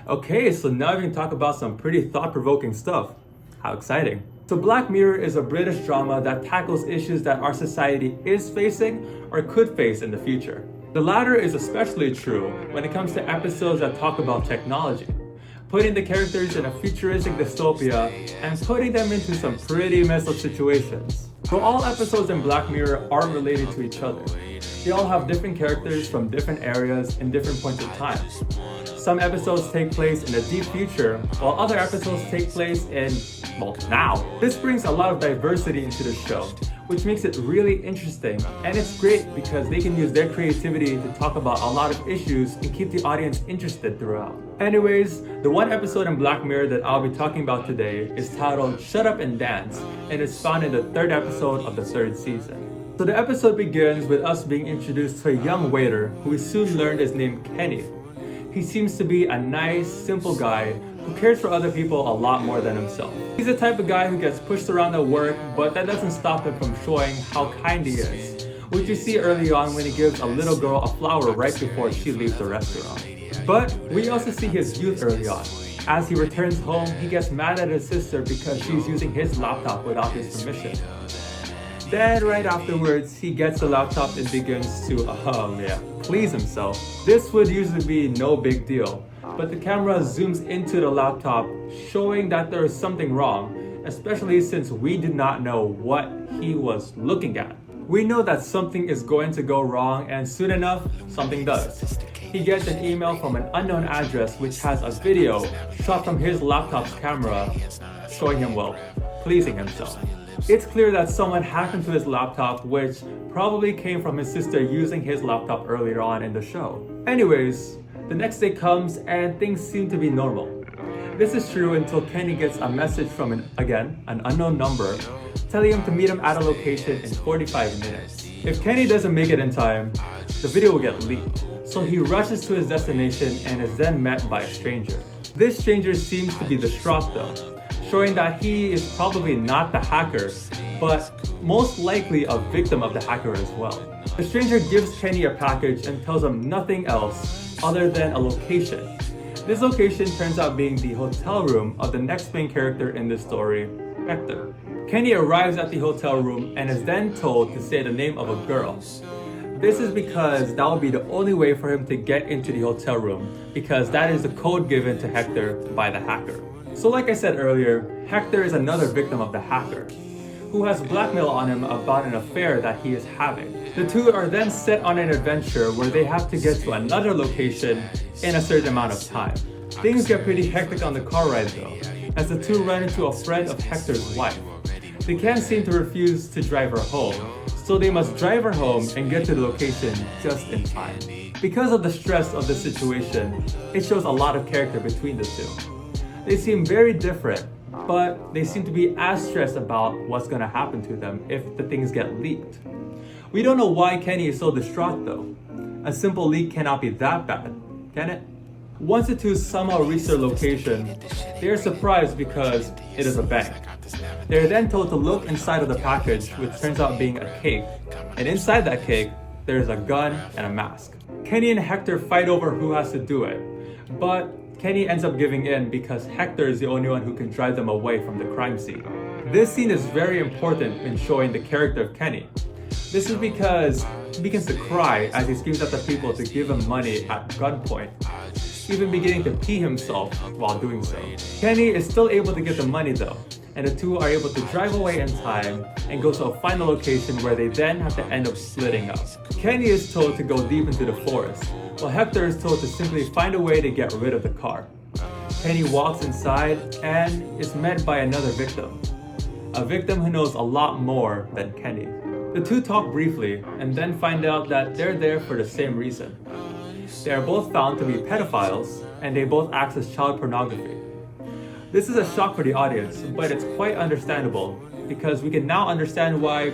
Okay, so now we can talk about some pretty thought-provoking stuff. How exciting. So Black Mirror is a British drama that tackles issues that our society is facing or could face in the future. The latter is especially true when it comes to episodes that talk about technology, putting the characters in a futuristic dystopia and putting them into some pretty messed up situations. So all episodes in Black Mirror are related to each other. They all have different characters from different areas in different points of time. Some episodes take place in the deep future, while other episodes take place in, well, now. This brings a lot of diversity into the show, which makes it really interesting, and it's great because they can use their creativity to talk about a lot of issues and keep the audience interested throughout. Anyways, the one episode in Black Mirror that I'll be talking about today is titled Shut Up and Dance, and is found in the third episode of the third season. So the episode begins with us being introduced to a young waiter who we soon learned is named Kenny. He seems to be a nice, simple guy who cares for other people a lot more than himself. He's the type of guy who gets pushed around at work, but that doesn't stop him from showing how kind he is, which you see early on when he gives a little girl a flower right before she leaves the restaurant. But we also see his youth early on. As he returns home, he gets mad at his sister because she's using his laptop without his permission. Then right afterwards, he gets the laptop and begins to, please himself. This would usually be no big deal, but the camera zooms into the laptop, showing that there is something wrong, especially since we did not know what he was looking at. We know that something is going to go wrong, and soon enough, something does. He gets an email from an unknown address which has a video shot from his laptop's camera, showing him, pleasing himself. It's clear that someone hacked into his laptop, which probably came from his sister using his laptop earlier on in the show. Anyways, the next day comes and things seem to be normal. This is true until Kenny gets a message from an unknown number, telling him to meet him at a location in 45 minutes. If Kenny doesn't make it in time, the video will get leaked. So he rushes to his destination and is then met by a stranger. This stranger seems to be distraught though, showing that he is probably not the hacker, but most likely a victim of the hacker as well. The stranger gives Kenny a package and tells him nothing else other than a location. This location turns out being the hotel room of the next main character in this story, Hector. Kenny arrives at the hotel room and is then told to say the name of a girl. This is because that will be the only way for him to get into the hotel room, because that is the code given to Hector by the hacker. So like I said earlier, Hector is another victim of the hacker, who has blackmail on him about an affair that he is having. The two are then set on an adventure where they have to get to another location in a certain amount of time. Things get pretty hectic on the car ride though, as the two run into a friend of Hector's wife. They can't seem to refuse to drive her home, so they must drive her home and get to the location just in time. Because of the stress of the situation, it shows a lot of character between the two. They seem very different, but they seem to be as stressed about what's gonna happen to them if the things get leaked. We don't know why Kenny is so distraught though. A simple leak cannot be that bad, can it? Once the two somehow reach their location, they are surprised because it is a bank. They are then told to look inside of the package, which turns out being a cake, and inside that cake, there is a gun and a mask. Kenny and Hector fight over who has to do it, but Kenny ends up giving in because Hector is the only one who can drive them away from the crime scene. This scene is very important in showing the character of Kenny. This is because he begins to cry as he screams at the people to give him money at gunpoint, even beginning to pee himself while doing so. Kenny is still able to get the money though, and the two are able to drive away in time and go to a final location where they then have to end up splitting up. Kenny is told to go deep into the forest, while Hector is told to simply find a way to get rid of the car. Kenny walks inside and is met by another victim, a victim who knows a lot more than Kenny. The two talk briefly and then find out that they're there for the same reason. They are both found to be pedophiles and they both access child pornography. This is a shock for the audience, but it's quite understandable because we can now understand why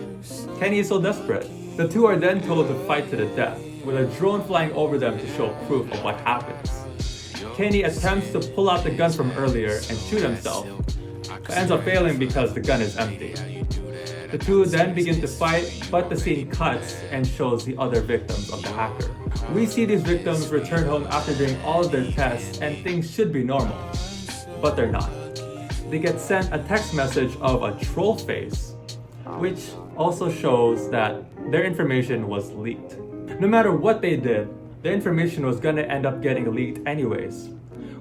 Kenny is so desperate. The two are then told to fight to the death, with a drone flying over them to show proof of what happens. Kenny attempts to pull out the gun from earlier and shoot himself, but ends up failing because the gun is empty. The two then begin to fight, but the scene cuts and shows the other victims of the hacker. We see these victims return home after doing all of their tests and things should be normal, but they're not. They get sent a text message of a troll face, which also shows that their information was leaked. No matter what they did, their information was gonna end up getting leaked anyways.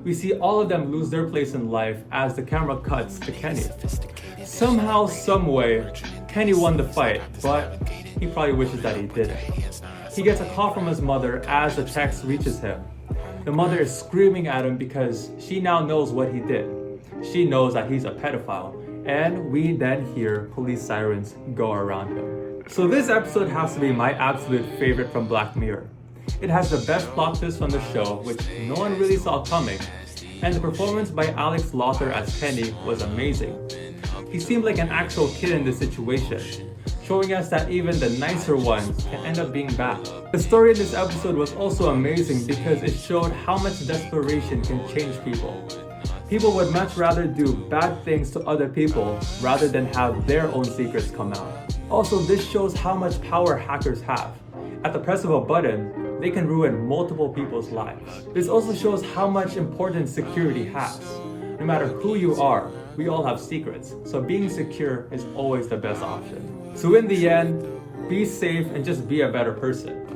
We see all of them lose their place in life as the camera cuts to Kenny. Somehow, someway, Kenny won the fight, but he probably wishes that he didn't. He gets a call from his mother as the text reaches him. The mother is screaming at him because she now knows what he did. She knows that he's a pedophile, and we then hear police sirens go around him. So this episode has to be my absolute favorite from Black Mirror. It has the best plot twist from the show, which no one really saw coming, and the performance by Alex Lothar as Kenny was amazing. He seemed like an actual kid in this situation, showing us that even the nicer ones can end up being bad. The story in this episode was also amazing because it showed how much desperation can change people. People would much rather do bad things to other people rather than have their own secrets come out. Also, this shows how much power hackers have. At the press of a button, they can ruin multiple people's lives. This also shows how much importance security has. No matter who you are, we all have secrets, so being secure is always the best option. So in the end, be safe and just be a better person.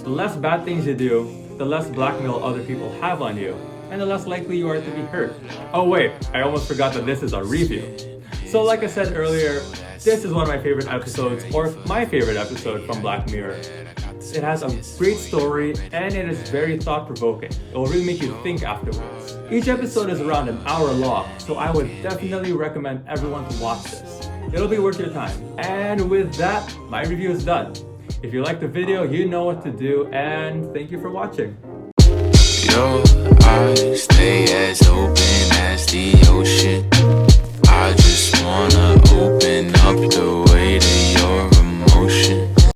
The less bad things you do, the less blackmail other people have on you, and the less likely you are to be hurt. Oh wait, I almost forgot that this is a review. So like I said earlier, this is one of my favorite episodes, or my favorite episode from Black Mirror. It has a great story and it is very thought-provoking. It will really make you think afterwards. Each episode is around an hour long, so I would definitely recommend everyone to watch this. It'll be worth your time. And with that, my review is done. If you liked the video, you know what to do, and thank you for watching. Your eyes stay as open as the ocean.